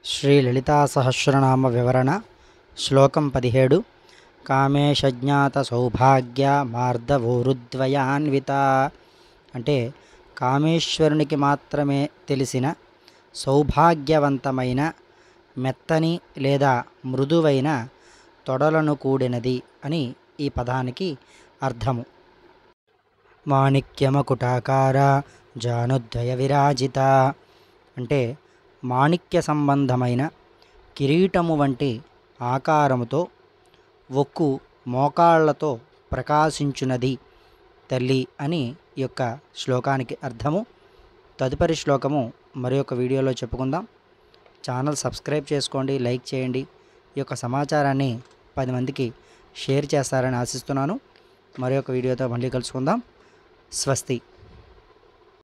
శ్రీ లలితా సహస్రనామ వివరణ శ్లోకం 17 కామేశజ్ఞాత సౌభాగ్య మార్ధవోరుద్వయాన్విత అంటే కామేశ్వరునికి మాత్రమే తెలిసిన సౌభాగ్యవంతమైన మెత్తని లేదా మృదువైన తొడలను కూడినది అని ఈ పదానికి అర్థము. మాణిక్యమకుటాకార జానుద్వయ విరాజిత అంటే మాణిక్య సంబంధమైన కిరీటము వంటి ఆకారముతో ఒక్కు మోకాళ్లతో ప్రకాశించునది తల్లి అని ఈ యొక్క శ్లోకానికి అర్థము. తదుపరి శ్లోకము మరి ఒక వీడియోలో చెప్పుకుందాం. ఛానల్ సబ్స్క్రైబ్ చేసుకోండి, లైక్ చేయండి. ఈ యొక్క సమాచారాన్ని 10 మందికి షేర్ చేస్తారని ఆశిస్తున్నాను. మరి ఒక వీడియోతో మళ్ళీ కలుసుకుందాం. స్వస్తి.